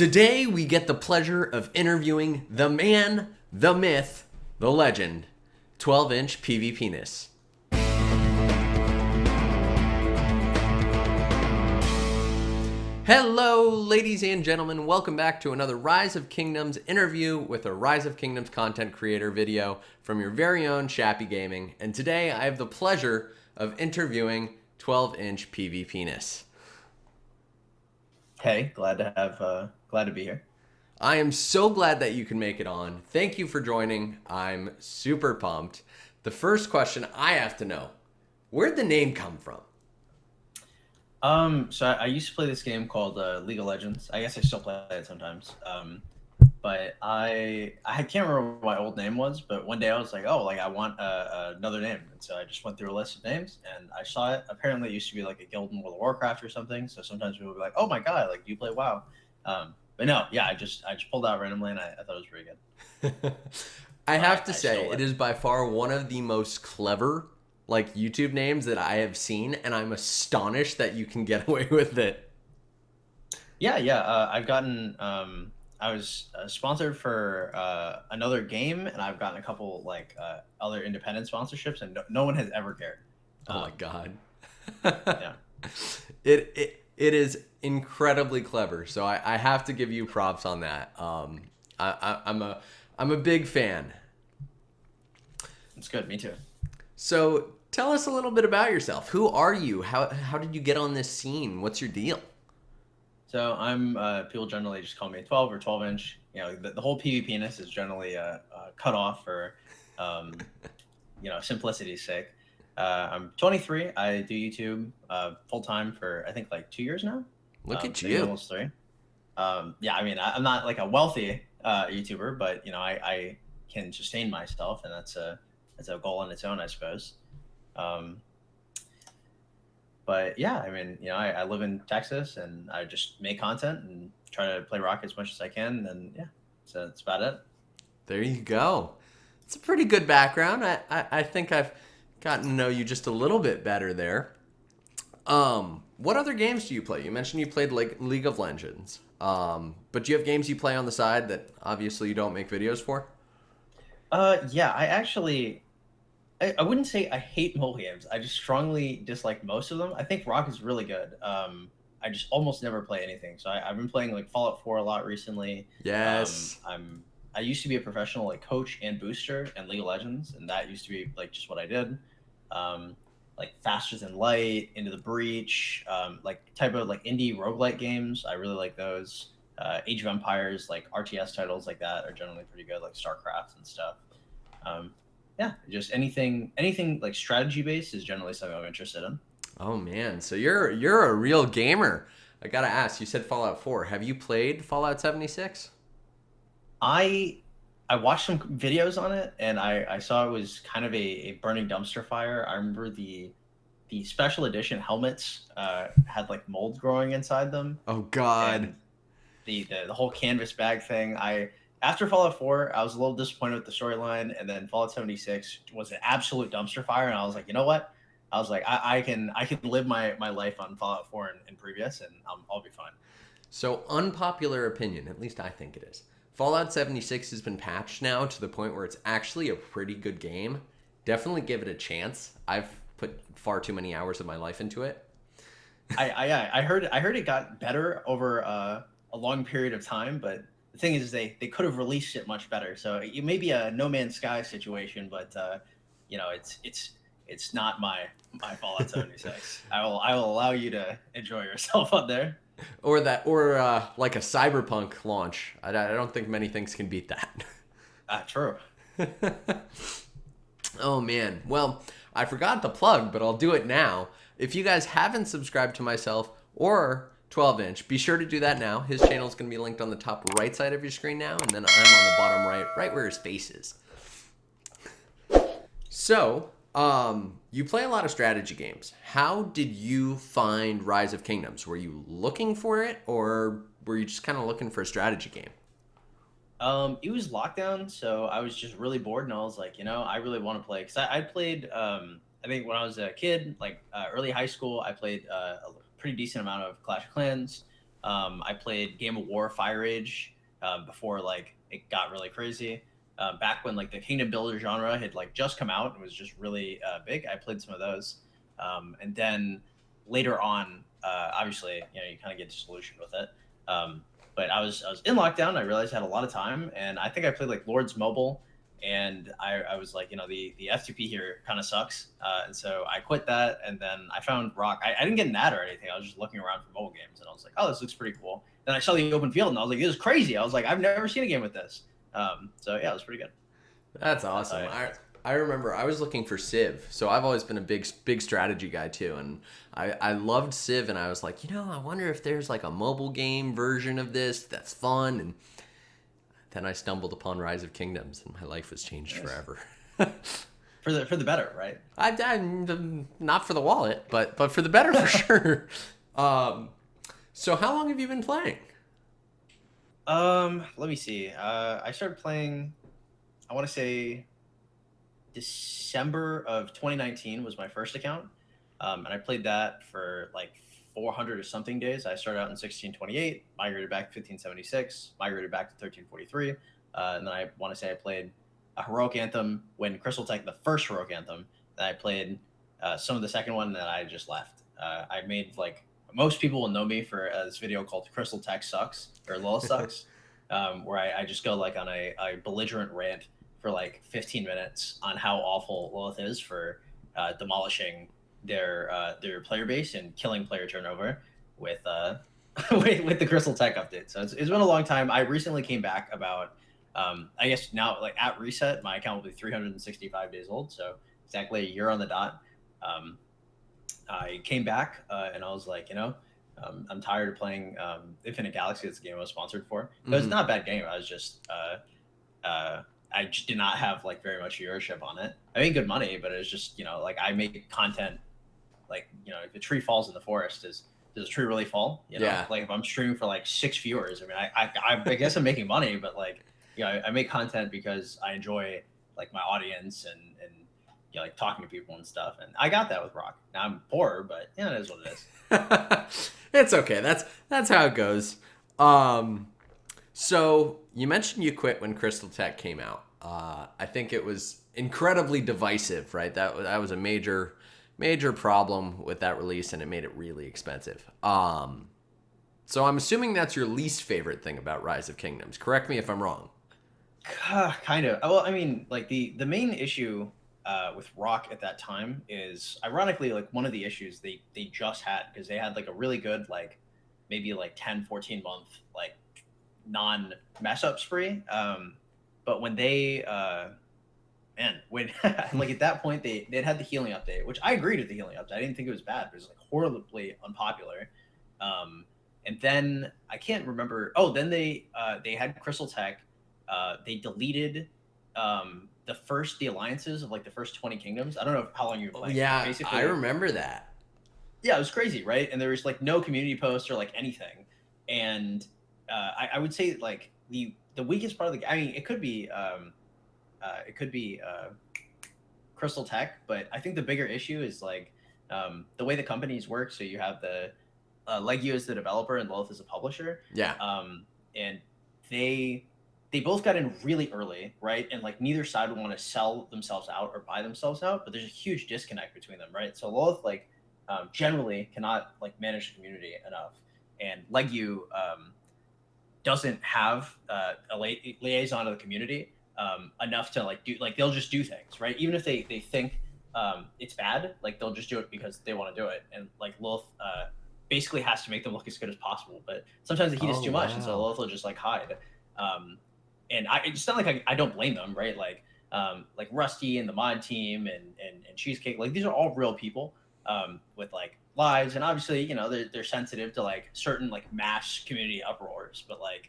Today, we get the pleasure of interviewing the man, the myth, the legend, 12-inch PvPness. Hello, ladies and gentlemen. Welcome back to another Rise of Kingdoms interview with a Rise of Kingdoms content creator video from your very own Shappy Gaming. And today, I have the pleasure of interviewing 12-inch PvPness. Hey, glad to be here. I am so glad that you can make it on. Thank you for joining. I'm super pumped. The first question I have to know, where'd the name come from? So I used to play this game called League of Legends. I guess I still play it sometimes. But I can't remember what my old name was. But one day I was like, oh, like I want another name, and so I just went through a list of names, and I saw it. Apparently, it used to be like a guild in World of Warcraft or something. So sometimes people would be like, oh my god, like do you play WoW? But no, yeah, I just pulled out randomly, and I thought it was pretty good. I have to say, stole it is by far one of the most clever YouTube names that I have seen, and I'm astonished that you can get away with it. Yeah. I've gotten. I was sponsored for another game, and I've gotten a couple other independent sponsorships, and no one has ever cared. Oh my god. Yeah. It is incredibly clever, so I have to give you props on that. I'm a big fan. It's good. Me too. So tell us a little bit about yourself. Who are you? How did you get on this scene? What's your deal? So I'm people generally just call me 12 or 12 inch. You know, the whole PvPness is generally cut off for simplicity's sake. I'm 23. I do YouTube full time for I think like 2 years now. Look at maybe you. almost 3. Yeah, I mean I'm not like a wealthy YouTuber, but I can sustain myself, and that's a goal in its own, I suppose. But yeah, I mean, I live in Texas, and I just make content and try to play rock as much as I can. And yeah, so that's about it. There you go. It's a pretty good background. I think I've gotten to know you just a little bit better there. What other games do you play? You mentioned you played League of Legends. But do you have games you play on the side that obviously you don't make videos for? Yeah, I wouldn't say I hate mobile games. I just strongly dislike most of them. I think rock is really good. I just almost never play anything. So I've been playing like Fallout 4 a lot recently. Yes. I used to be a professional coach and booster in League of Legends, and that used to be just what I did. Like Faster Than Light, Into the Breach, type of indie roguelike games. I really like those. Age of Empires, like RTS titles like that are generally pretty good, like StarCraft and stuff. Yeah, just anything like strategy based is generally something I'm interested in. Oh man, so you're a real gamer. I gotta ask, you said Fallout 4. Have you played Fallout 76? I watched some videos on it, and I saw it was kind of a burning dumpster fire. I remember the special edition helmets had mold growing inside them. Oh god. And the whole canvas bag thing. After Fallout 4, I was a little disappointed with the storyline, and then Fallout 76 was an absolute dumpster fire, and I was like, you know what? I was like, I can live my life on Fallout 4 and previous, and I'll be fine. So unpopular opinion, at least I think it is. Fallout 76 has been patched now to the point where it's actually a pretty good game. Definitely give it a chance. I've put far too many hours of my life into it. I heard it got better over a long period of time, but the thing is, they could have released it much better. So it may be a No Man's Sky situation, but it's not my Fallout 76. I will allow you to enjoy yourself out there. Or like a Cyberpunk launch. I don't think many things can beat that. True. Oh man. Well, I forgot to plug, but I'll do it now. If you guys haven't subscribed to myself or 12-inch, be sure to do that now. His channel is going to be linked on the top right side of your screen now, and then I'm on the bottom right where his face is. So, you play a lot of strategy games. How did you find Rise of Kingdoms? Were you looking for it, or were you just kind of looking for a strategy game? It was lockdown, so I was just really bored, and I was like, I really want to play, because I played. I think when I was a kid, early high school, I played a pretty decent amount of Clash of Clans. I played Game of War, Fire Age, before like it got really crazy. Back when like the Kingdom Builder genre had like just come out and was just really big, I played some of those. And then later on, obviously, you kind of get disillusioned with it. But I was in lockdown. I realized I had a lot of time, and I think I played like Lords Mobile, and I was like, the FTP here kind of sucks, and so I quit that, and then I found Rock. I didn't get an ad or anything. I was just looking around for mobile games, and I was like, oh, this looks pretty cool. Then I saw the open field, and I was like, this is crazy. I was like, I've never seen a game with this. So yeah, it was pretty good. That's awesome. I remember I was looking for Civ, so I've always been a big strategy guy too, and I loved Civ, and I was like, I wonder if there's like a mobile game version of this that's fun, and then I stumbled upon Rise of Kingdoms, and my life was changed forever. For the better, right? Not for the wallet, but for the better for sure. So how long have you been playing? Let me see. I started playing, I want to say December of 2019 was my first account. And I played that for like 400 or something days. I started out in 1628, migrated back to 1576, migrated back to 1343. And then I want to say I played a Heroic Anthem when Crystal Tech, the first Heroic Anthem. Then I played some of the second one, and then I just left. I made like, most people will know me for this video called Crystal Tech Sucks, or Lol Sucks, where I just go like on a belligerent rant for like 15 minutes on how awful Lilith is for demolishing their player base and killing player turnover with with the Crystal Tech update. So it's been a long time. I recently came back about I guess now like at reset my account will be 365 days old, so exactly a year on the dot. I came back and I was like, I'm tired of playing Infinite Galaxy. That's the game I was sponsored for. It was not a bad game. I was just I just did not have like very much viewership on it. I made good money, but it was just like I make content like if a tree falls in the forest, does a tree really fall? Yeah. Like if I'm streaming for like 6 viewers, I mean I guess I'm making money, but like I make content because I enjoy like my audience and like talking to people and stuff, and I got that with Rock. Now I'm poor, but it is what it is. It's okay. That's how it goes. So you mentioned you quit when Crystal Tech came out. I think it was incredibly divisive, right? That was a major problem with that release, and it made it really expensive. So I'm assuming that's your least favorite thing about Rise of Kingdoms. Correct me if I'm wrong. Kind of. Well, I mean, like the main issue with Rock at that time is ironically like one of the issues they just had, because they had like a really good like maybe like 10-14 month like non mess up spree, but when they when like at that point they'd had the healing update, which I agreed with the healing update. I didn't think it was bad, but it was like horribly unpopular. And then I can't remember, then they had Crystal Tech. They deleted the alliances of like the first 20 kingdoms. I don't know how long you were playing. Yeah, basically, I remember that. Yeah, it was crazy, right? And there was like no community posts or like anything. And I would say like the weakest part of the game, I mean, it could be Crystal Tech, but I think the bigger issue is like the way the companies work. So you have the Legio as the developer and Lilith as a publisher. Yeah. And they both got in really early, right? And like neither side would want to sell themselves out or buy themselves out, but there's a huge disconnect between them, right? So Lilith like generally cannot like manage the community enough, and Legio doesn't have a liaison to the community enough to like do, like they'll just do things, right? Even if they think it's bad, like they'll just do it because they want to do it. And like Lilith basically has to make them look as good as possible, but sometimes the heat is too much, and so Lilith will just like hide. And it's not like I don't blame them, right? Like Rusty and the mod team and Cheesecake, like these are all real people with like lives, and obviously they're sensitive to like certain like mass community uproars, but like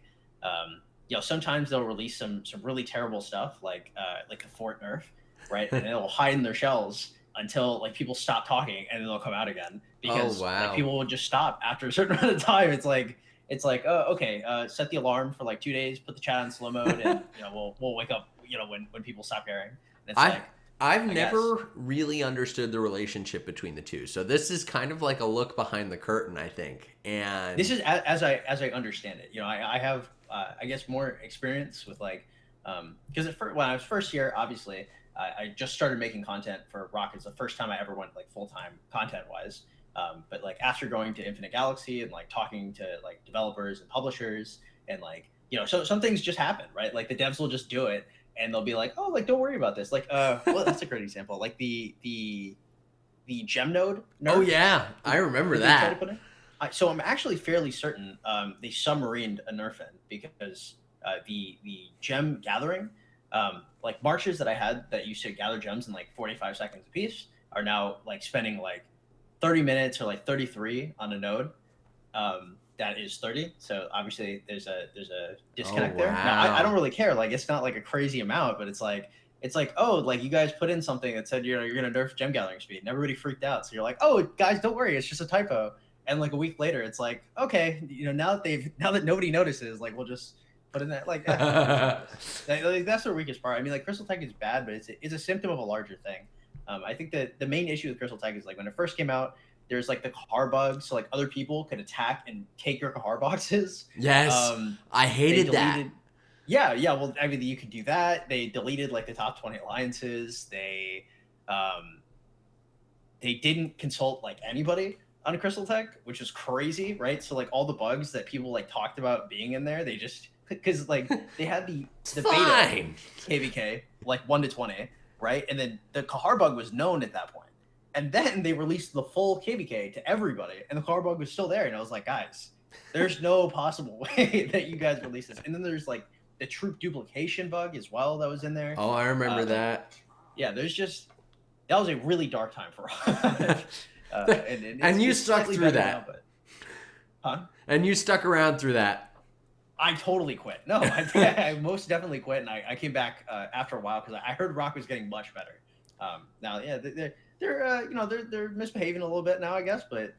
sometimes they'll release some really terrible stuff like the Fort nerf, right? And they'll hide in their shells until like people stop talking, and then they'll come out again because like people will just stop after a certain amount of time. It's like, oh, okay, set the alarm for like 2 days, put the chat on slow mode, and we'll wake up when people stop caring. And it's I've I guess. never really understood the relationship between the two. So this is kind of like a look behind the curtain, I think. This And is as I understand it. I have I guess more experience with like because when I was first here, obviously I just started making content for Rockets the first time I ever went like full time content wise. But like after going to Infinite Galaxy and like talking to like developers and publishers and like so some things just happen, right? Like the devs will just do it and they'll be like, oh, like don't worry about this. Like well, that's a great example. Like the gem node oh nerf yeah, I remember that they tried to that. put in. So I'm actually fairly certain they submarined a nerf in because the gem gathering, like marches that I had that used to gather gems in like 45 seconds a piece, are now like spending like 30 minutes or like 33 on a node that is 30. So obviously there's a Oh disconnect there. Now I don't wow. really care. Like it's not like a crazy amount, but it's like oh like you guys put in something that said you're gonna nerf gem gathering speed and everybody freaked out. So you're like oh guys don't worry it's just a typo. And like a week later it's like okay now that nobody notices like we'll just put in that like who cares. Like, that's the weakest part. I mean like Crystal Tech is bad but it's a symptom of a larger thing. I think that the main issue with Crystal Tech is like when it first came out there's like the car bugs, so like other people could attack and take your car boxes. Yes, Um, I they hated that. deleted. Yeah, yeah. Well, I mean, you could do that. They deleted like the top 20 alliances. Um, they didn't consult like anybody on Crystal Tech, which is crazy, right? So like all the bugs that people like talked about being in there, they just because like they had It's the beta fine. KVK like 1 to 20, right? And then the Kahar bug was known at that point. And then they released the full KVK to everybody, and the Kahar bug was still there. And I was like, guys, there's no possible way that you guys release this. And then there's like the troop duplication bug as well that was in there. Oh, I remember Uh, that. yeah, there's just that was a really dark time for us. And And you it's stuck slightly through better now, that. but huh? And you stuck around through that. I totally quit. No, I most definitely quit, and I came back after a while because I heard Rock was getting much better. Now, yeah, they're misbehaving a little bit now, I guess, but it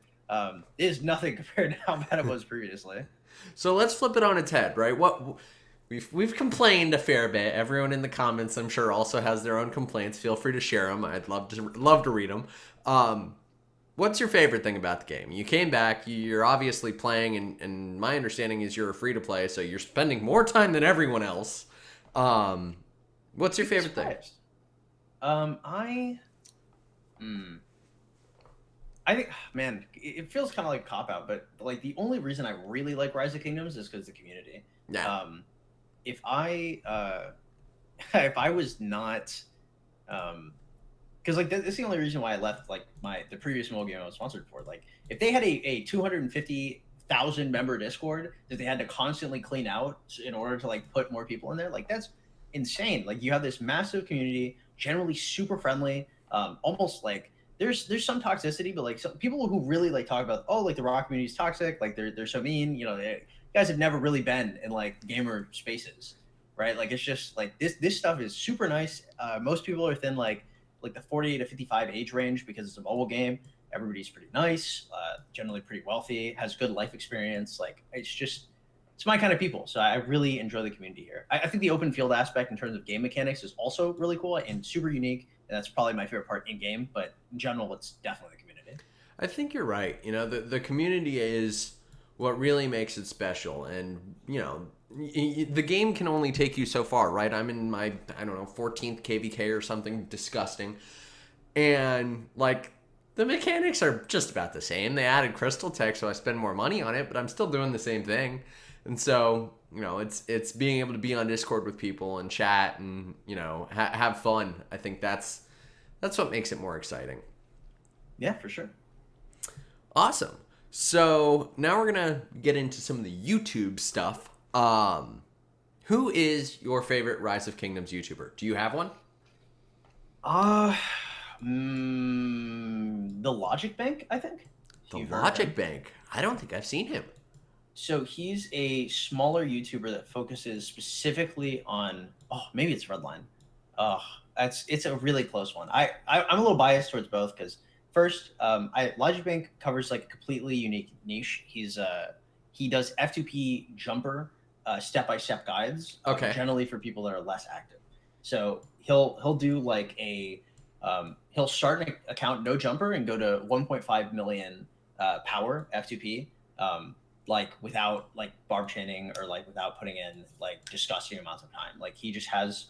is nothing compared to how bad it was previously. So let's flip it on its head, right? What we've complained a fair bit. Everyone in the comments, I'm sure, also has their own complaints. Feel free to share them. I'd love to read them. What's your favorite thing about the game? You came back. You're obviously playing, and my understanding is you're free to play, so you're spending more time than everyone else. What's your You'd be favorite thing? surprised. I hmm, I think, man, it feels kind of like a cop out, but like the only reason I really like Rise of Kingdoms is because the community. Yeah. If I if I was not because like that's the only reason why I left like the previous mobile game I was sponsored for. Like if they had a 250,000 member Discord that they had to constantly clean out in order to like put more people in there, like that's insane. Like you have this massive community, generally super friendly, almost like there's some toxicity, but like some people who really like talk about oh like the rock community is toxic, like they're so mean, guys have never really been in like gamer spaces, right? Like it's just like this stuff is super nice. Most people are within like the 40 to 55 age range because it's a mobile game. Everybody's pretty nice, generally pretty wealthy, has good life experience. Like it's my kind of people. So I really enjoy the community here. I think the open field aspect in terms of game mechanics is also really cool and super unique. And that's probably my favorite part in game. But in general, it's definitely the community. I think you're right. The community is what really makes it special, and the game can only take you so far, right? I'm in my I don't know 14th KVK or something disgusting, and like the mechanics are just about the same. They added Crystal Tech, so I spend more money on it, but I'm still doing the same thing. And so it's being able to be on Discord with people and chat and have fun. I think that's what makes it more exciting. Yeah, for sure. Awesome. So now we're gonna get into some of the YouTube stuff. Who is your favorite Rise of Kingdoms YouTuber? Do you have one? Uh, the Logic Bank, I think. The You've heard of Logic him. Bank. I don't think I've seen him. So he's a smaller YouTuber that focuses specifically on maybe it's Redline. Oh, it's a really close one. I'm a little biased towards both because first, Logic Bank covers like a completely unique niche. He does F2P jumper step by step guides, Okay. generally for people that are less active. So he'll do like a He'll start an account no jumper and go to 1.5 million power F2P, like without like barb chaining or like without putting in like disgusting amounts of time. Like he just has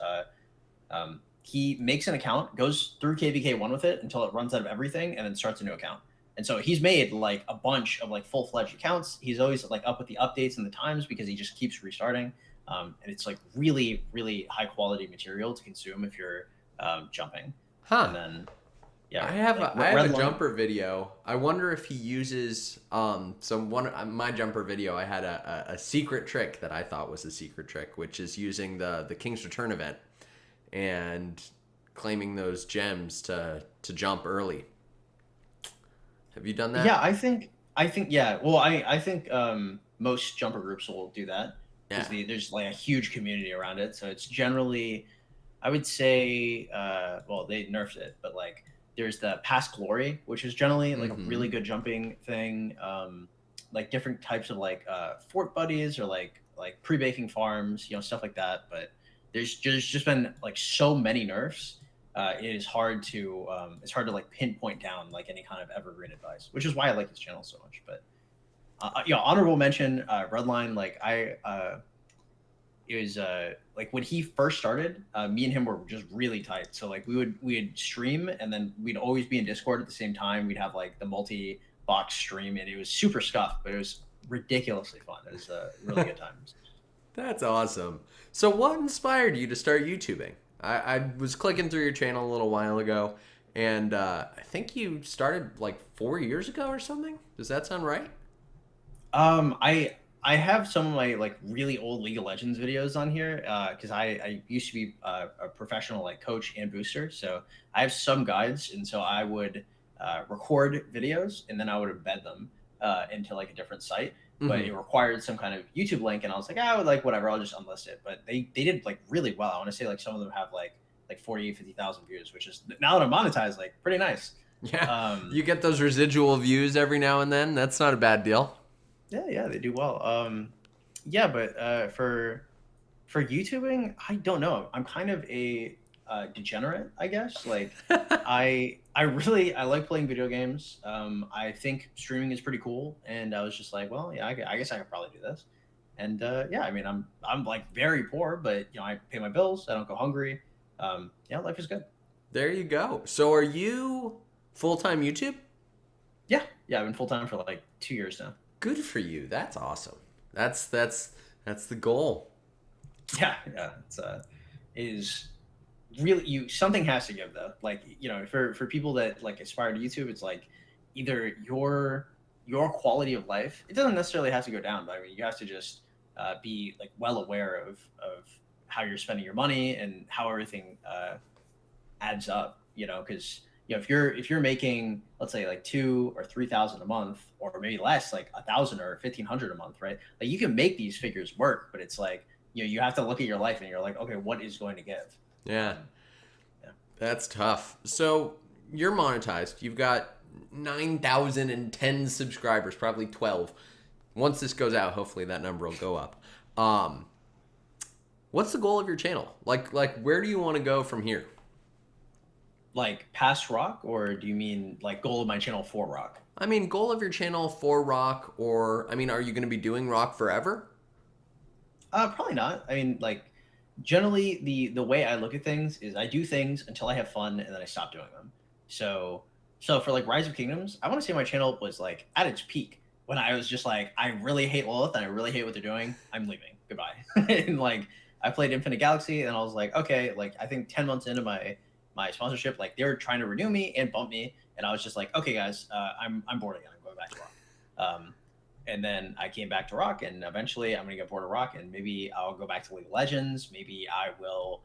he makes an account, goes through KVK1 with it until it runs out of everything, and then starts a new account. And so he's made like a bunch of like full-fledged accounts. He's always like up with the updates and the times because he just keeps restarting. And it's like really, really high quality material to consume if you're jumping. Huh. And then, yeah, I have a Redline. jumper video. I wonder if he uses my jumper video. I had a secret trick that I thought was a secret trick, which is using the King's Return event and claiming those gems to jump early. Have you done Yeah, that? yeah. Well, I think most jumper groups will do that because Yeah. there's like a huge community around it. So it's generally, I would say, well, they nerfed it, but like there's the Past Glory, which is generally like a Mm-hmm. really good jumping thing. Like different types of like fort buddies or like pre-baking farms, stuff like that. But there's just been like so many nerfs. It is hard to like pinpoint down like any kind of evergreen advice, which is why I like his channel so much. But honorable mention, Redline. Like it was like when he first started, me and him were just really tight. So like we'd stream and then we'd always be in Discord at the same time. We'd have like the multi box stream, and it was super scuffed, but it was ridiculously fun. It was really good times. That's awesome. So, what inspired you to start YouTubing? I was clicking through your channel a little while ago, and I think you started like 4 years ago or something. Does that sound right? I have some of my like really old League of Legends videos on here because I used to be a professional like coach and booster, so I have some guides, and so I would record videos and then I would embed them into like a different site, but Mm-hmm. it required some kind of YouTube link, and I was like, I would like whatever, I'll just unlist it. But they did like really well. I want to say like some of them have like 40, 50,000 views, which is now that I'm monetized, like pretty nice. Yeah, Um, you get those residual views every now and then. That's not a bad deal. yeah, they do well. Yeah, but for YouTubing, I don't know. I'm kind of a degenerate, I guess. Like, I like playing video games. I think streaming is pretty cool, and I was just like, well, yeah, I guess I could probably do this. And yeah, I mean, I'm like very poor, but I pay my bills. I don't go hungry. Yeah, life is good. There you go. So, are you full time YouTube? Yeah, I've been full time for like 2 years now. Good for you. That's awesome. That's the goal. Yeah, it is really you something has to give though. Like for people that like aspire to YouTube, it's like either your quality of life. It doesn't necessarily have to go down, but I mean you have to just be like well aware of how you're spending your money and how everything adds up. Because if you're making, let's say, like 2 or 3 thousand a month, or maybe less, like 1,000 or 1,500 a month, right? Like you can make these figures work, but it's like you have to look at your life and you're like, okay, what is going to give? Yeah, Yeah. that's tough. So, you're monetized. You've got 9,010 subscribers, probably 12. Once this goes out, hopefully that number will go up. Um, what's the goal of your channel? Like where do you want to go from here? Like past rock, or do you mean like goal of my channel for rock? I mean, goal of your channel for rock, or I mean, are you going to be doing rock forever? Probably not. I mean, like generally the way I look at things is I do things until I have fun and then I stop doing them. So for like Rise of Kingdoms, I want to say my channel was like at its peak when I was just like, I really hate Lilith and I really hate what they're doing. I'm leaving. Goodbye. And like I played Infinite Galaxy and I was like, okay, like I think 10 months into my sponsorship, like they were trying to renew me and bump me, and I was just like, okay, guys, I'm bored again. I'm going back to Rock. And then I came back to Rock, and eventually I'm gonna get bored of Rock, and maybe I'll go back to League of Legends. Maybe I will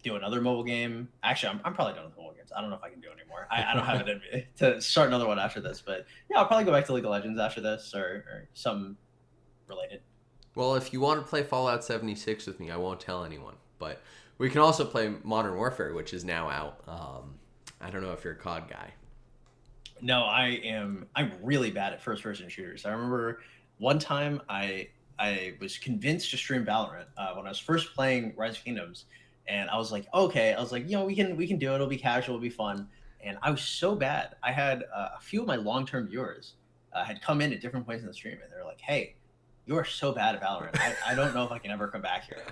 do another mobile game. Actually, I'm probably done with mobile games. I don't know if I can do it anymore. I don't have it in me to start another one after this, but yeah, I'll probably go back to League of Legends after this, or some related. Well, if you want to play Fallout 76 with me, I won't tell anyone. But we can also play Modern Warfare, which is now out. I don't know if you're a COD guy. No, I'm really bad at first person shooters. I remember one time I was convinced to stream Valorant when I was first playing Rise of Kingdoms, And I was like, okay, I was like, we can do it. It'll be casual, it'll be fun. And I was so bad. I had a few of my long term viewers had come in at different points in the stream, and they're like, hey, you are so bad at Valorant. I don't know if I can ever come back here.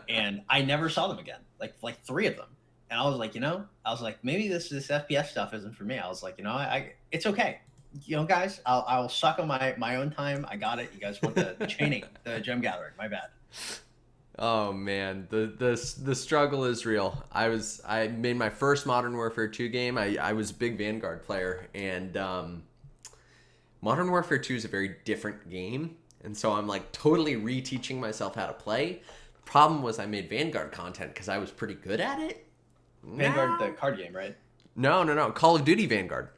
And I never saw them again, like three of them. And I was like, I was like, maybe this FPS stuff isn't for me. I was like, it's okay. Guys, I'll suck on my own time. I got it. You guys want the chaining, the gem gathering. My bad. Oh man, the struggle is real. I made my first Modern Warfare 2 game. I was a big Vanguard player, and Modern Warfare 2 is a very different game, and so I'm like totally reteaching myself how to play. The problem was I made Vanguard content because I was pretty good at it. Vanguard, the card game, right? No. Call of Duty Vanguard.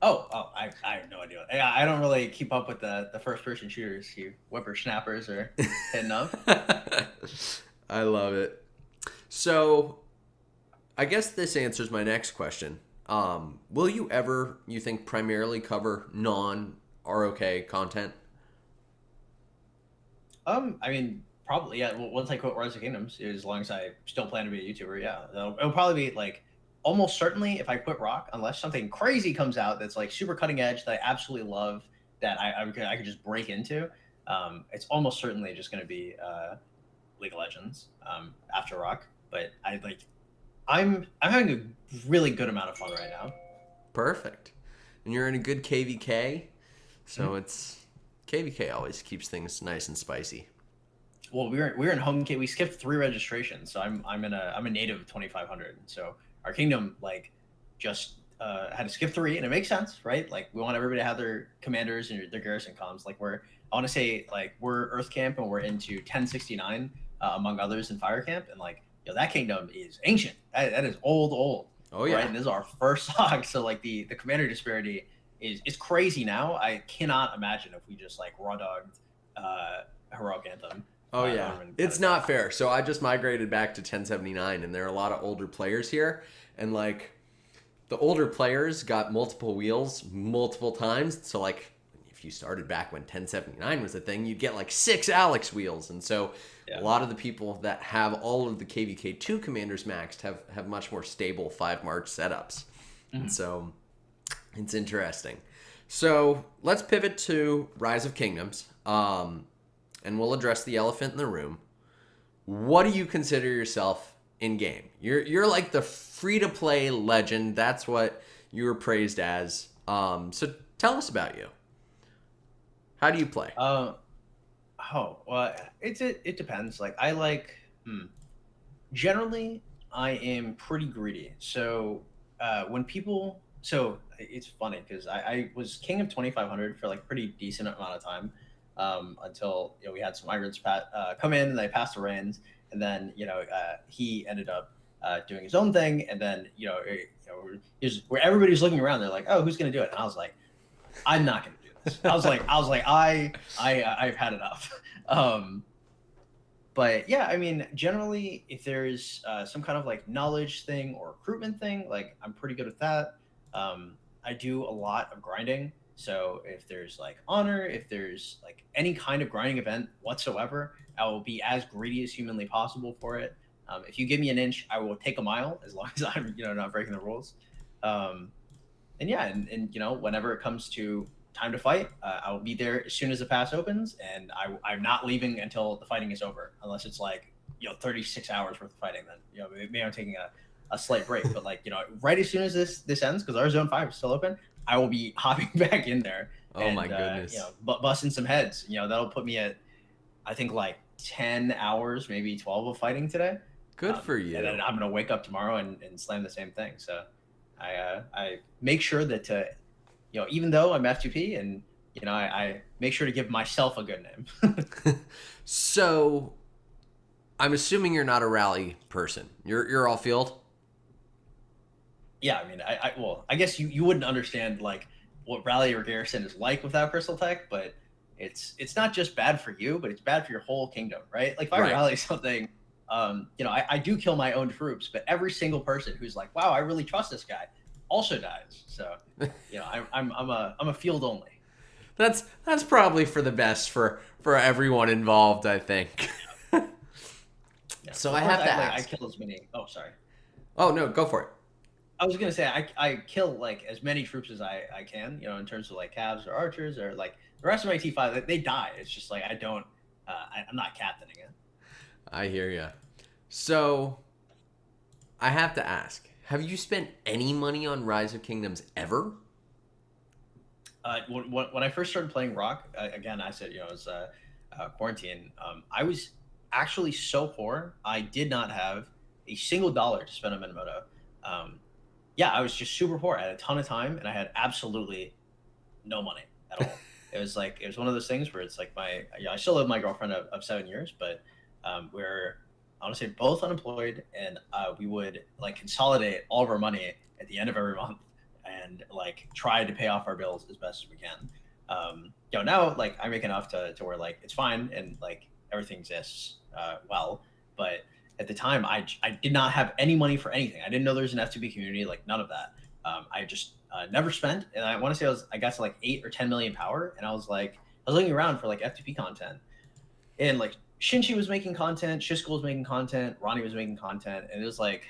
I have no idea. I don't really keep up with the first person shooters. You whippersnappers are hitting up. I love it. So, I guess this answers my next question. Will you ever, you think, primarily cover non-ROK content? I mean, probably, yeah. Once I quit Rise of Kingdoms, as long as I still plan to be a YouTuber, yeah, it'll probably be like almost certainly if I quit Rock, unless something crazy comes out that's like super cutting edge that I absolutely love that I could just break into. It's almost certainly just going to be League of Legends after Rock. But I'm having a really good amount of fun right now. Perfect. And you're in a good KVK, so it's KVK always keeps things nice and spicy. Well, we were in home. We skipped 3 registrations, so I'm a native of 2500. So our kingdom just had to skip 3, and it makes sense, right? Like we want everybody to have their commanders and their garrison comms. Like I want to say we're Earth Camp and we're into 1069 among others in Fire Camp, and that kingdom is ancient. That is old. Oh yeah. Right? And this is our first SOG, so the commander disparity is crazy now. I cannot imagine if we just raw dogged Heroic Anthem. Oh yeah, it's not fair. So I just migrated back to 1079, and there are a lot of older players here, and the older players got multiple wheels multiple times. So if you started back when 1079 was a thing, you'd get 6 Alex wheels, and so a lot of the people that have all of the KVK2 commanders maxed have much more stable 5 March setups, and so it's interesting. So let's pivot to Rise of Kingdoms. And we'll address the elephant in the room. What do you consider yourself in game? You're like the free-to-play legend. That's what you were praised as. So tell us about you. How do you play? Well, it depends. Generally, I am pretty greedy. So it's funny because I was king of 2500 for pretty decent amount of time. Until we had some migrants come in and they passed the reins, and then he ended up doing his own thing, and then where everybody's looking around, they're like, oh, who's gonna do it? And I was like, I'm not gonna do this. I've had enough. But yeah, I mean, generally, if there's some kind of knowledge thing or recruitment thing, I'm pretty good with that. I do a lot of grinding. So if there's honor, if there's any kind of grinding event whatsoever, I will be as greedy as humanly possible for it. If you give me an inch, I will take a mile as long as I'm not breaking the rules. And whenever it comes to time to fight, I will be there as soon as the pass opens, and I'm not leaving until the fighting is over, unless it's 36 hours worth of fighting. Then maybe I'm taking a slight break, but right as soon as this ends, because our zone 5 is still open, I will be hopping back in there. Oh my goodness! Busting some heads. That'll put me at, I think 10 hours, maybe 12 of fighting today. Good for you. And then I'm gonna wake up tomorrow and slam the same thing. So I make sure that even though I'm F2P, and I make sure to give myself a good name. So, I'm assuming you're not a rally person. You're all field. Yeah, I mean, I guess you wouldn't understand what rally or garrison is like without Crystal Tech, but it's not just bad for you, but it's bad for your whole kingdom, right? If I rally something, I do kill my own troops, but every single person who's wow, I really trust this guy, also dies. So I'm a field only. That's probably for the best for everyone involved, I think. Yeah. So Of I course, have to I ask. kill as many. Oh, sorry. Oh no, go for it. I was gonna say I kill like as many troops as I can, in terms of like calves or archers or like the rest of my T5, they die. It's just like I don't, I'm not captaining it. I hear ya. So I have to ask, have you spent any money on Rise of Kingdoms ever? When I first started playing Rock, again, I said, it was quarantine. I was actually so poor, I did not have a single dollar to spend on Minamoto. Um, yeah, I was just super poor. I had a ton of time, and I had absolutely no money at all. It was one of those things where it's like I still live with my girlfriend of 7 years, but we're honestly both unemployed, and we would like consolidate all of our money at the end of every month and like try to pay off our bills as best as we can. Now like I make enough to where like it's fine and like everything exists well, but at the time I did not have any money for anything. I didn't know there was an F2B community, like none of that. I just never spent, and I want to say I got to like 8 or 10 million power, and I was looking around for like F2P content, and like Shinchi was making content, Shiskel was making content, Ronnie was making content, and it was like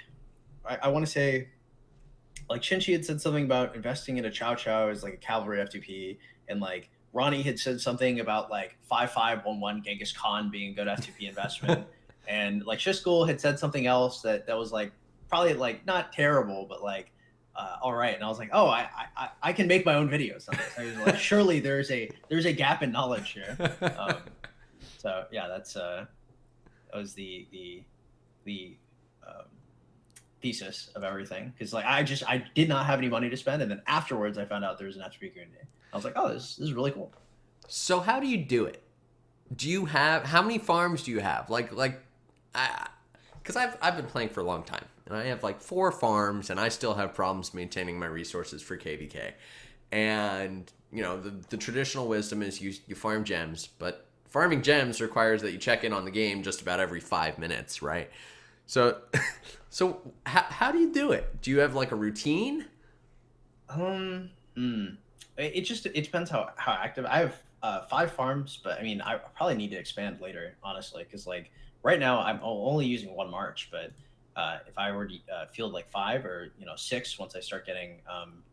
I want to say like Shinchi had said something about investing in a Chow Chow as like a cavalry F2P, and like Ronnie had said something about like 5511 Genghis Khan being a good F2P investment, and like Shiskel had said something else that was like probably like not terrible, but like all right. And I was like, oh, I can make my own videos on this. I was like, surely there's a gap in knowledge here. So yeah, that was the um, thesis of everything, because like I did not have any money to spend, and then afterwards I found out there was an FTP community. I was like, oh, this is really cool. So how do you do it? Do you have how many farms do you have? I because I've been playing for a long time, and I have like 4 farms, and I still have problems maintaining my resources for KVK. And the traditional wisdom is you farm gems, but farming gems requires that you check in on the game just about every 5 minutes, right? So, how do you do it? Do you have like a routine? Um, hmm. It depends how active. I have 5 farms, but I mean I probably need to expand later, honestly, because like right now I'm only using one march, but if I were to field like 5 or 6 once I start getting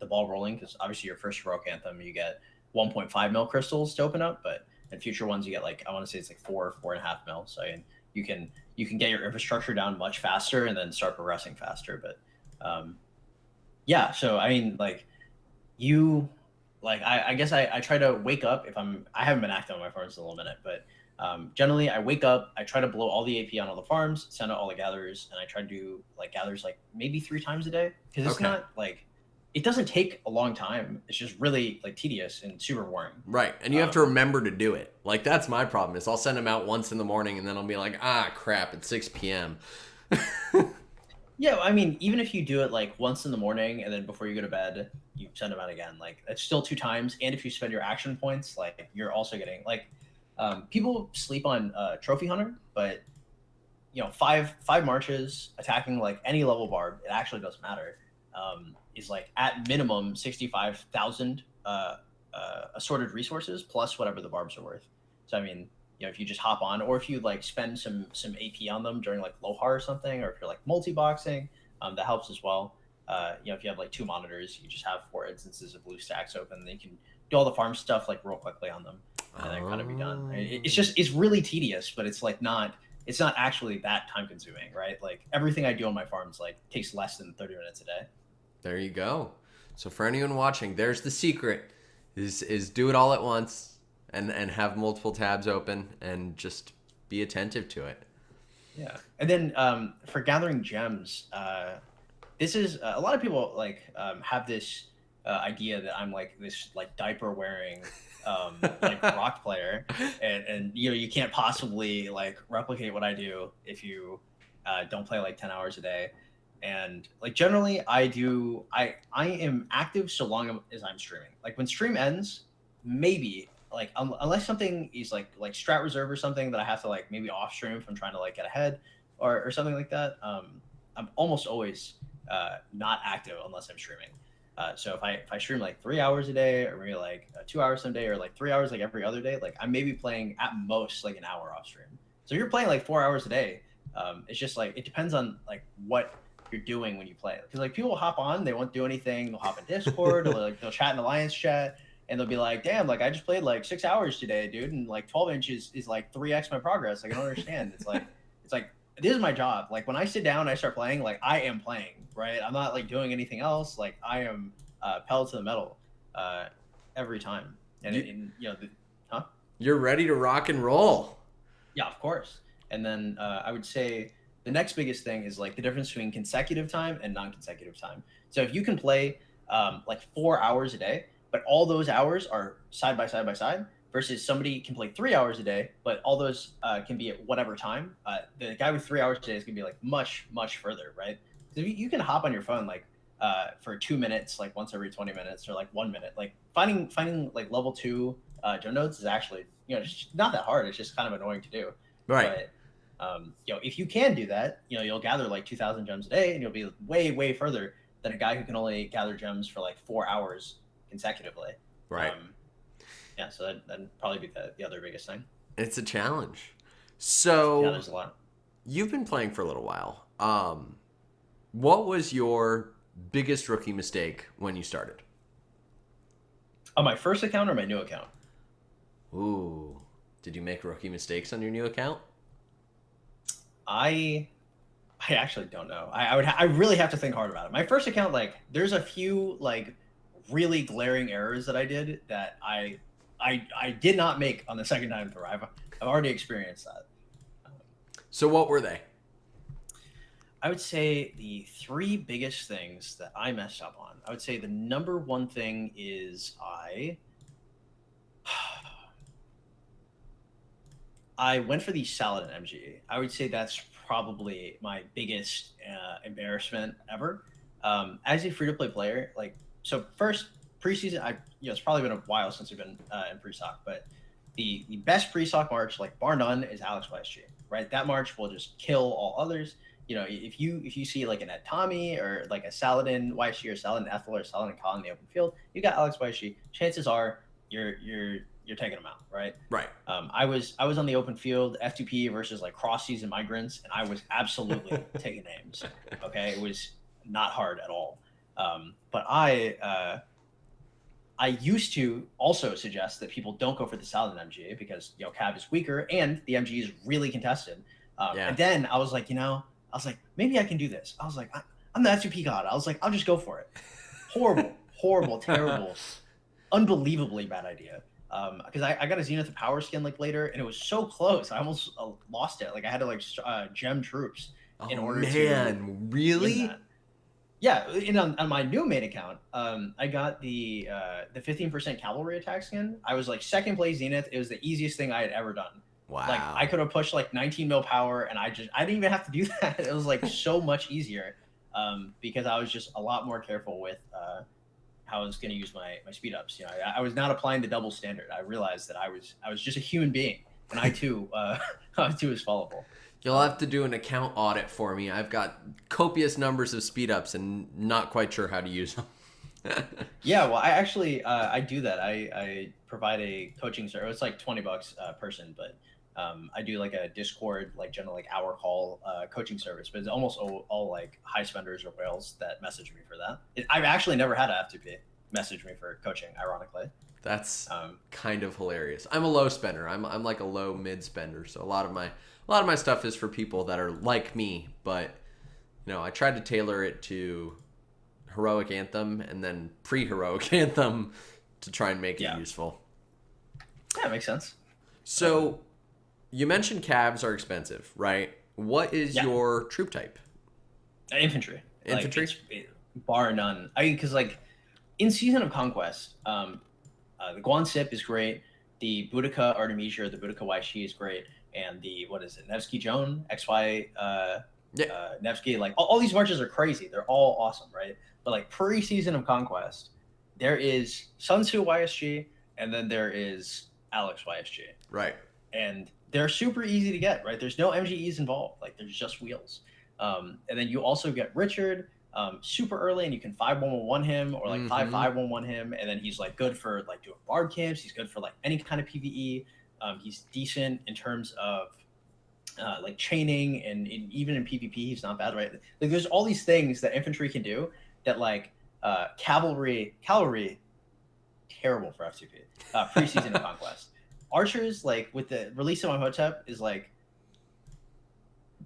the ball rolling, because obviously your first heroic anthem you get 1.5 mil crystals to open up, but in future ones you get like I want to say it's like 4.5 mil. So you can you can get your infrastructure down much faster and then start progressing faster. But yeah, so I mean like you like I guess I try to wake up if I haven't been active on my farms in a little minute, but generally I wake up, I try to blow all the AP on all the farms, send out all the gatherers, and I try to do like gathers like maybe 3 times a day, because it's Okay. not like it doesn't take a long time. It's just really like tedious and super boring. Right, and you have to remember to do it. Like that's my problem. Is I'll send them out once in the morning, and then I'll be like, crap, it's 6 p.m. Yeah, I mean, even if you do it like once in the morning and then before you go to bed, you send them out again. Like it's still 2 times, and if you spend your action points, like you're also getting like people sleep on Trophy Hunter, but five marches attacking like any level barb, it actually doesn't matter. Is like at minimum 65,000 assorted resources plus whatever the barbs are worth. So I mean, if you just hop on, or if you like spend some AP on them during like Lohar or something, or if you're like multi-boxing, that helps as well. If you have like 2 monitors, you just have 4 instances of blue stacks open, then you can do all the farm stuff like real quickly on them, and then kind of be done. It's really tedious, but it's not actually that time consuming, right? Like everything I do on my farms like takes less than 30 minutes a day. There you go. So for anyone watching, there's the secret: is do it all at once and have multiple tabs open and just be attentive to it. Yeah, and then for gathering gems, this is a lot of people like have this idea that I'm like this like diaper wearing like rock player, and you can't possibly like replicate what I do if you don't play like 10 hours a day. And like generally, I am active so long as I'm streaming. Like when stream ends, maybe like unless something is like strat reserve or something that I have to like maybe off stream if I'm trying to like get ahead or something like that. I'm almost always not active unless I'm streaming. So if I stream like 3 hours a day, or maybe like 2 hours some day, or like 3 hours like every other day, like I'm maybe playing at most like an hour off stream. So you're playing like 4 hours a day. It's just like it depends on like what you're doing when you play. Because like people will hop on, they won't do anything. They'll hop in Discord, or like they'll chat in Alliance chat, and they'll be like, "Damn, like I just played like 6 hours today, dude, and like 12 inches is like 3x my progress. Like I don't understand. It's like this is my job. Like when I sit down, and I start playing. Like I am playing, right? I'm not like doing anything else. Like I am pedal to the metal uh, every time. And, huh? You're ready to rock and roll. Yeah, of course. And then I would say the next biggest thing is like the difference between consecutive time and non-consecutive time. So if you can play like 4 hours a day, but all those hours are side by side by side, versus somebody can play 3 hours a day, but all those can be at whatever time. The guy with 3 hours a day is gonna be like much further, right? So you can hop on your phone like for 2 minutes, like once every 20 minutes, or like 1 minute. Like finding like level 2 gem nodes is actually just not that hard. It's just kind of annoying to do. Right. But if you can do that, you'll gather like 2,000 gems a day, and you'll be way further than a guy who can only gather gems for like 4 hours consecutively. Right. Yeah, so that'd probably be the other biggest thing. It's a challenge. So Yeah, there's a lot. you've been playing for a little while. What was your biggest rookie mistake when you started? On my first account or my new account? Ooh, did you make rookie mistakes on your new account? I actually don't know. I really have to think hard about it. My first account, like, there's a few like really glaring errors that I did that I did not make on the second time through. I've already experienced that. So what were they? I would say the three biggest things that I messed up on. I would say the number one thing is I went for the Saladin MG. I would say that's probably my biggest embarrassment ever. As a free to play player, like, so first preseason, it's probably been a while since I've been in pre-sock, but the best pre-sock march, like bar none, is Alex YSG, right? That march will just kill all others. If you see like an Ed Tommy or like a Saladin YSG or Saladin Ethel or Saladin Khan in the open field, you got Alex YSG. Chances are you're taking them out, right? Right. I was on the open field F2P versus like cross season migrants, and I was absolutely taking names. Okay, it was not hard at all. But I used to also suggest that people don't go for the Saladin MG because Cav is weaker and the MG is really contested. And then I was like, maybe I can do this. I was like, I'm the F2P god. I was like, I'll just go for it. Horrible, terrible, unbelievably bad idea. Because I got a Zenith of Power skin like later, and it was so close. I almost lost it. Like I had to like gem troops in order to really? win that. Yeah, and on my new main account, I got the 15% cavalry attack skin. I was like second place Zenith. It was the easiest thing I had ever done. Wow. Like I could have pushed like 19 mil power, and I didn't even have to do that. It was like so much easier because I was just a lot more careful with how I was going to use my speed ups. I was not applying the double standard. I realized that I was just a human being, and I too was fallible. You'll have to do an account audit for me. I've got copious numbers of speed ups and not quite sure how to use them. Yeah, well, I actually I do that. I provide a coaching service. It's like $20 a person, but I do like a Discord, like general like hour call coaching service. But it's almost all like high spenders or whales that message me for that. I've actually never had a F2P message me for coaching, ironically. That's kind of hilarious. I'm a low spender. I'm like a low mid spender. So a lot of my stuff is for people that are like me. But I tried to tailor it to Heroic Anthem and then pre-Heroic Anthem to try and make it useful. Yeah, it makes sense. So you mentioned Cavs are expensive, right? What is your troop type? Infantry. Infantry? Like, bar none. I mean, because like in Season of Conquest, the Guan Sip is great. The Boudica Artemisia, the Boudica YSG is great. And the, Nevsky Joan, XY Nevsky, like all these marches are crazy. They're all awesome, right? But like pre-Season of Conquest, there is Sun Tzu YSG, and then there is Alex YSG. Right. And they're super easy to get, right? There's no MGEs involved. Like there's just wheels. And then you also get Richard super early, and you can 5-1-1 him or like 5-5-1-1 him, and then he's like good for like doing barb camps. He's good for like any kind of PvE. He's decent in terms of like chaining, and even in PvP he's not bad, right? Like there's all these things that infantry can do that like cavalry terrible for F2P preseason and conquest. Archers, like with the release of Imhotep, is like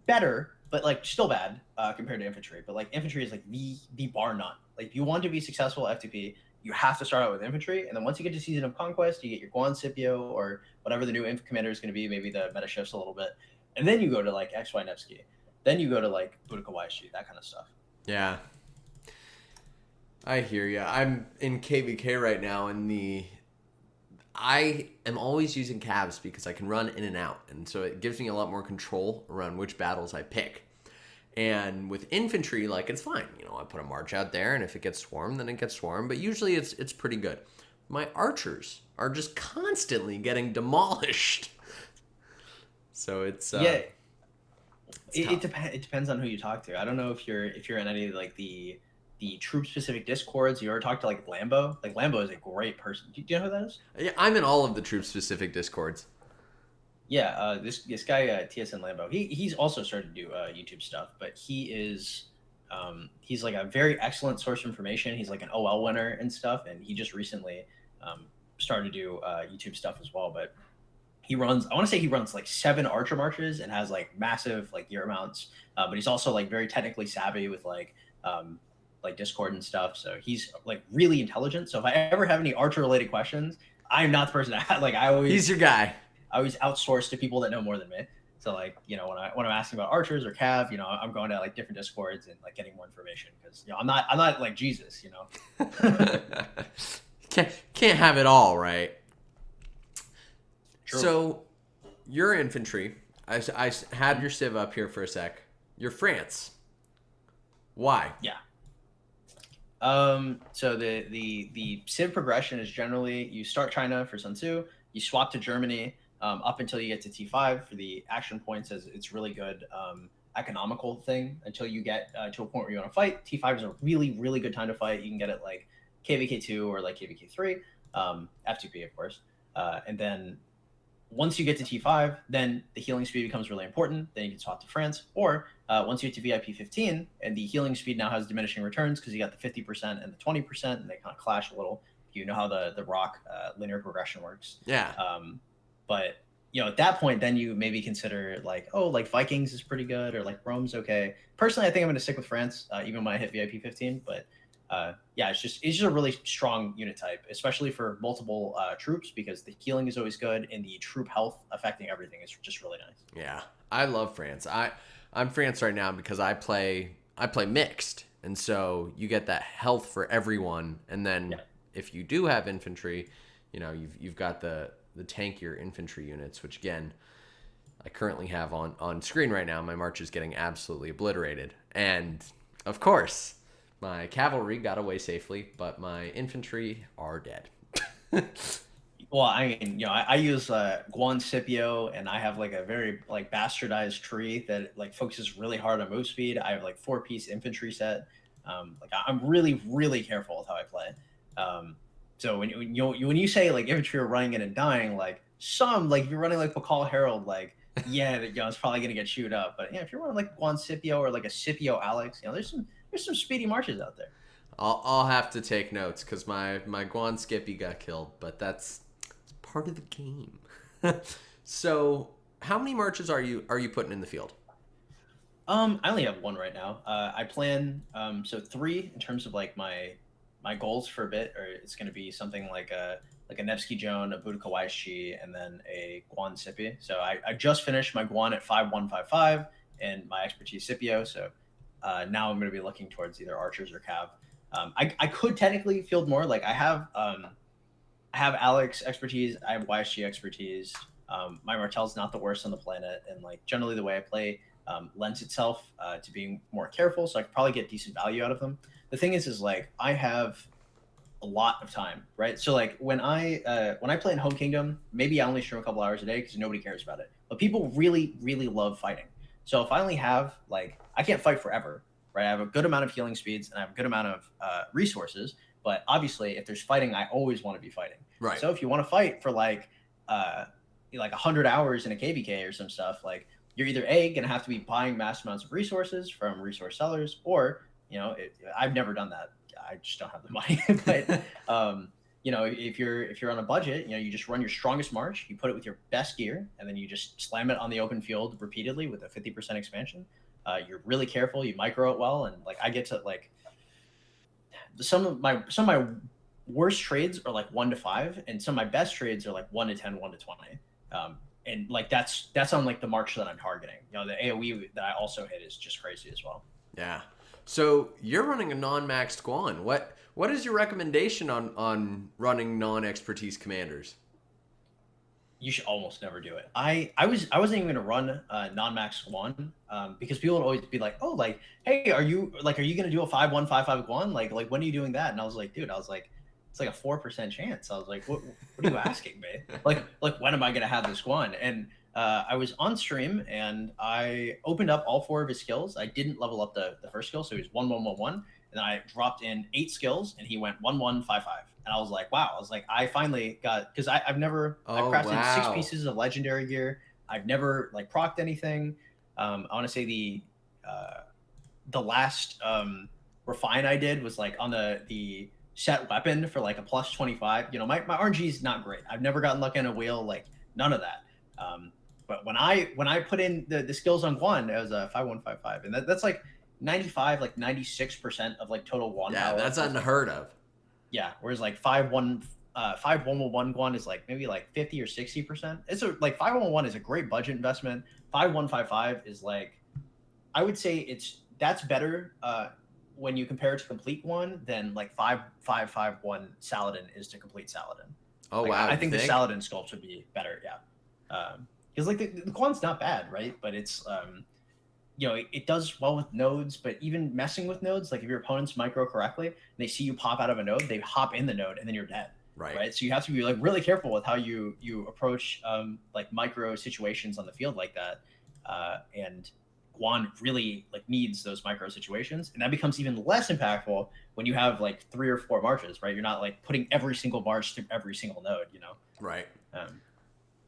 better, but like still bad compared to infantry. But like infantry is like the bar none. Like if you want to be successful at F2P, you have to start out with infantry, and then once you get to season of conquest, you get your Guan Scipio or whatever the new inf commander is going to be. Maybe the meta shifts a little bit, and then you go to like XY Nevsky, then you go to like Boudica YSG, that kind of stuff. Yeah, I hear you. I'm in KVK right now, and I am always using calves because I can run in and out, and so it gives me a lot more control around which battles I pick. And with infantry, like it's fine. You know, I put a march out there, and if it gets swarmed, then it gets swarmed. But usually, it's pretty good. My archers are just constantly getting demolished. So it's yeah. It depends on who you talk to. I don't know if you're in any of like the troop specific discords. You ever talk to like Lambo? Like Lambo is a great person. Do you know who that is? Yeah, I'm in all of the troop specific discords. Yeah, this guy TSN Lambo. He's also started to do YouTube stuff, but he's like a very excellent source of information. He's like an OL winner and stuff, and he just recently started to do YouTube stuff as well. But he runs, I want to say he runs like 7 archer marches and has like massive like gear amounts. But he's also like very technically savvy with like Discord and stuff. So he's like really intelligent. So if I ever have any archer related questions, I'm not the person to like. He's your guy. I always outsource to people that know more than me. So like, you know, when I'm asking about archers or cav, you know, I'm going to like different discords and like getting more information because, you know, I'm not like Jesus, you know. can't have it all, right? True. So your infantry. I had your civ up here for a sec. You're France. Why? Yeah. So the civ progression is generally you start China for Sun Tzu, you swap to Germany. Up until you get to T5 for the action points, as it's really good economical thing until you get to a point where you want to fight. T5 is a really, really good time to fight. You can get it like KVK2 or like KVK3, F2P, of course. And then once you get to T5, then the healing speed becomes really important. Then you can swap to France. Or once you get to VIP 15, and the healing speed now has diminishing returns because you got the 50% and the 20%, and they kind of clash a little. You know how the rock linear progression works. Yeah. But you know, at that point, then you maybe consider like, oh, like Vikings is pretty good, or like Rome's okay. Personally, I think I'm going to stick with France, even when I hit VIP 15. But yeah, it's just a really strong unit type, especially for multiple troops, because the healing is always good, and the troop health affecting everything is just really nice. Yeah, I love France. I'm France right now because I play mixed, and so you get that health for everyone, and then if you do have infantry, you know, you've got the tankier infantry units, which again, I currently have on screen right now. My march is getting absolutely obliterated. And of course, my cavalry got away safely, but my infantry are dead. Well, I mean, you know, I use Guan Scipio, and I have like a very like bastardized tree that like focuses really hard on move speed. I have like 4-piece infantry set. Like I'm really, really careful with how I play. So when you say like infantry are running in and dying, like if you're running like Pakal Herald, like yeah, you know, it's probably gonna get chewed up. But yeah, if you're running like Guan Scipio or like a Scipio Alex, you know, there's some speedy marches out there. I'll have to take notes because my Guan Skippy got killed, but that's part of the game. So how many marches are you putting in the field? I only have 1 right now. I plan so 3 in terms of like my goals for a bit, or it's going to be something like a Nevsky Joan, a Boudica YSG, and then a Guan Scipi. So I just finished my Guan at 5155 and my expertise Scipio. So now I'm going to be looking towards either archers or cav. I could technically field more. Like I have Alex expertise, I have YSG expertise. My Martel's not the worst on the planet, and like generally the way I play lends itself to being more careful, so I could probably get decent value out of them. The thing is like I have a lot of time, right? So like when I play in Home Kingdom, maybe I only stream a couple hours a day because nobody cares about it. But people really, really love fighting. So if I only have like I can't fight forever, right? I have a good amount of healing speeds and I have a good amount of resources. But obviously, if there's fighting, I always want to be fighting. Right. So if you want to fight for like 100 hours in a KVK or some stuff, like you're either A, going to have to be buying mass amounts of resources from resource sellers, or, I've never done that. I just don't have the money. But, if you're on a budget, you just run your strongest march, you put it with your best gear, and then you just slam it on the open field repeatedly with a 50% expansion. You're really careful, you micro it well, and like I get to like some of my worst trades are like 1 to 5, and some of my best trades are like 1 to 10, 1 to 20. And like that's on like the march that I'm targeting. The AOE that I also hit is just crazy as well. Yeah. So you're running a non-maxed Guan. What is your recommendation on running non-expertise commanders? You should almost never do it. I wasn't even gonna run non-max Guan, because people would always be like, oh, like, hey, are you gonna do a 5-1-5-5 Guan? Like when are you doing that? And I was like, dude, it's like a 4% chance. I was like, what are you asking me? Like when am I gonna have this Guan? And I was on stream and I opened up all 4 of his skills. I didn't level up the first skill, so he was 1-1-1-1, and then I dropped in 8 skills and he went 1-1-5-5. And I was like, wow. I was like, I finally got, because I've never, I've crafted 6 pieces of legendary gear. I've never like procced anything. I want to say the last refine I did was like on the set weapon for like a plus 25. My RNG is not great. I've never gotten lucky on a wheel, like none of that. But when I put in the skills on Guan, it was a 5-1-5-5, and that's like 95, like 96% of like total Guan Yeah, power. that's unheard of. Yeah, whereas like 5-1-1 Guan is like maybe like 50 or 60%. It's like 5-1-1 is a great budget investment. 5-1-5-5 is like, I would say that's better when you compare it to complete one than like 5-5-5-1 Saladin is to complete Saladin. Oh like, wow! I think the Saladin sculpt would be better. Yeah, because like the Guan's not bad, right? But it's it does well with nodes, but even messing with nodes, like if your opponents micro correctly and they see you pop out of a node, they hop in the node and then you're dead. Right. So you have to be like really careful with how you approach like micro situations on the field like that. And Guan really like needs those micro situations, and that becomes even less impactful when you have like 3 or 4 marches, right? You're not like putting every single march through every single node, Right.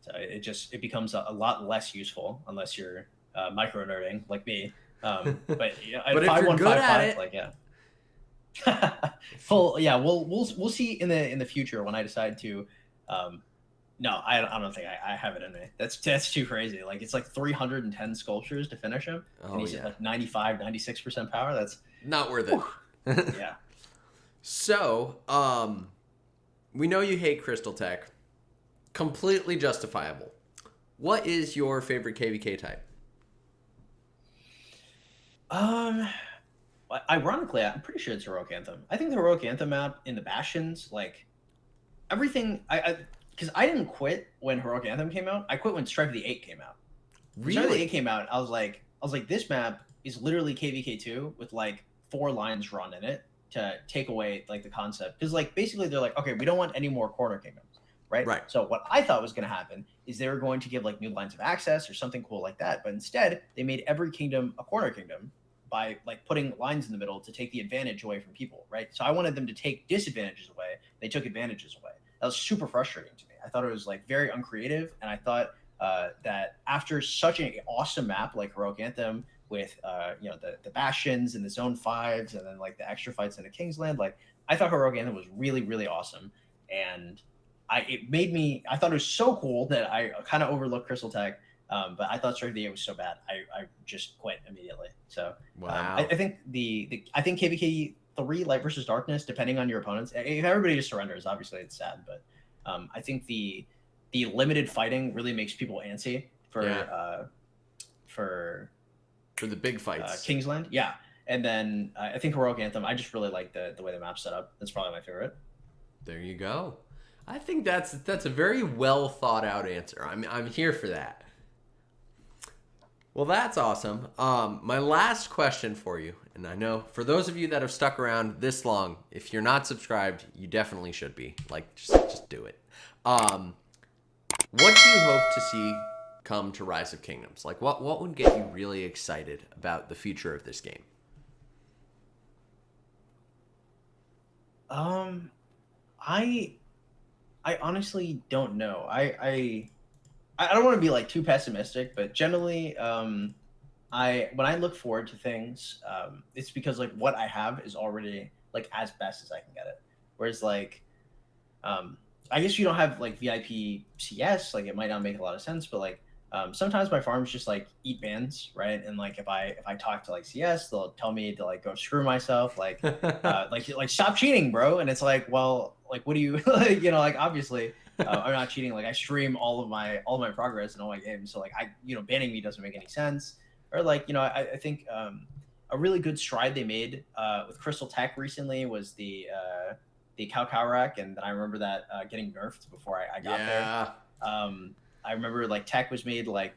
So it becomes a lot less useful unless you're micro nerding like me. But but at if you're good at it, like we'll see in the future when I decide to. No, I don't think I have it in me. That's too crazy. Like it's like 310 sculptures to finish him, and he's at like 95, 96% power. That's not worth it. Yeah. So, we know you hate Crystal Tech. Completely justifiable. What is your favorite KVK type? Ironically, I'm pretty sure it's Heroic Anthem. I think the Heroic Anthem map in the Bastions, like everything, because I didn't quit when Heroic Anthem came out. I quit when Strife of the 8 came out. Really? Strife of the 8 came out. I was like, this map is literally KVK2 with like 4 lines run in it to take away like the concept. Because like basically they're like, okay, we don't want any more corner kingdoms, right? Right. So what I thought was going to happen is they were going to give like new lines of access or something cool like that. But instead, they made every kingdom a corner kingdom by like putting lines in the middle to take the advantage away from people, right? So I wanted them to take disadvantages away. They took advantages away. That was super frustrating to me. I thought it was like very uncreative, and I thought that after such an awesome map like Heroic Anthem with the Bastions and the Zone 5s and then like the extra fights in the Kingsland, like I thought Heroic Anthem was really, really awesome. And I thought it was so cool that I kind of overlooked Crystal Tech. But I thought Strife of the 8 was so bad, I just quit immediately. So wow. I think I think KVK 3 Light versus Darkness, depending on your opponents, if everybody just surrenders, obviously it's sad, but I think the limited fighting really makes people antsy for the big fights. Kingsland, yeah. And then I think Heroic Anthem, I just really like the way the map's set up. That's probably my favorite. There you go. I think that's a very well thought out answer. I'm here for that. Well, that's awesome. My last question for you, and I know for those of you that have stuck around this long, if you're not subscribed, you definitely should be. Like, just do it. What do you hope to see come to Rise of Kingdoms? Like, what would get you really excited about the future of this game? I honestly don't know. I I don't want to be like too pessimistic, but generally, I when I look forward to things, it's because like what I have is already like as best as I can get it. Whereas like, um, I guess you don't have like VIP CS, like it might not make a lot of sense, but like sometimes my farms just like eat bans, right? And like if I talk to like CS, they'll tell me to like go screw myself, like stop cheating, bro. And it's like, well, like what do you like, like obviously. I'm not cheating. Like I stream all of my progress in all my games, so like banning me doesn't make any sense or like I think a really good stride they made with Crystal Tech recently was the Kalkaurak, and then I remember that getting nerfed before I got there. Yeah. I remember like Tech was made like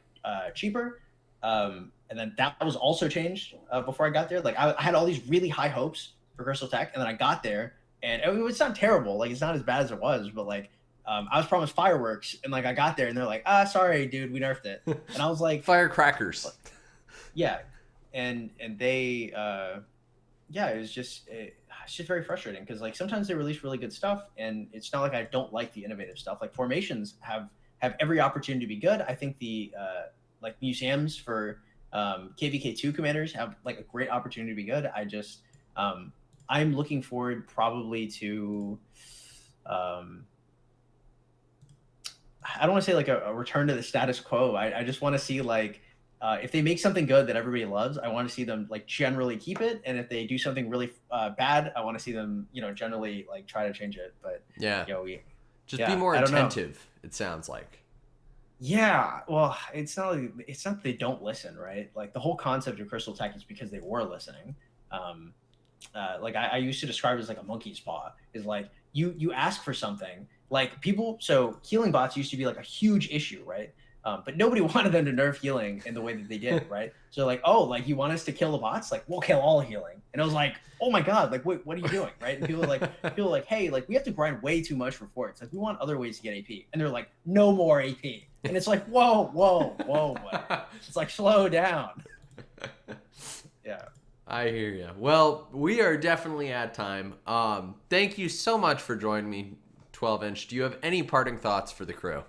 cheaper, and then that was also changed before I got there. Like I had all these really high hopes for Crystal Tech, and then I got there, and it's not terrible. Like it's not as bad as it was, but like I was promised fireworks, and like I got there, and they're like, sorry, dude, we nerfed it, and I was like, Firecrackers. yeah, and they yeah, it's just very frustrating because like sometimes they release really good stuff, and it's not like I don't like the innovative stuff. Like formations have every opportunity to be good. I think the like museums for KVK2 commanders have like a great opportunity to be good. I'm looking forward probably to I don't want to say like a return to the status quo. I just want to see like if they make something good that everybody loves, I want to see them like generally keep it. And if they do something really bad, I want to see them generally like try to change it. But Yeah. we Just be more attentive, it sounds like. Yeah, well, it's not that they don't listen, right? Like the whole concept of Crystal Tech is because they were listening. Um, like I used to describe it as like a monkey's paw. Is like you ask for something, like people. So healing bots used to be like a huge issue, right? But nobody wanted them to nerf healing in the way that they did, right? So like, oh, like you want us to kill the bots? Like we'll kill all healing. And I was like, oh my god, like what are you doing, right? And people are like, hey, like we have to grind way too much for forts. Like we want other ways to get AP. And they're like, no more AP. And it's like, whoa. It's like slow down. Yeah. I hear you. Well, we are definitely at time. Thank you so much for joining me, 12-inch. Do you have any parting thoughts for the crew?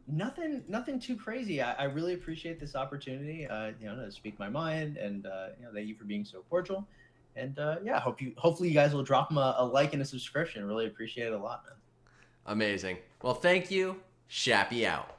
Nothing too crazy. I really appreciate this opportunity, to speak my mind, and thank you for being so cordial. And yeah, hopefully you guys will drop them a like and a subscription. Really appreciate it a lot, man. Amazing. Well, thank you. Shappy out.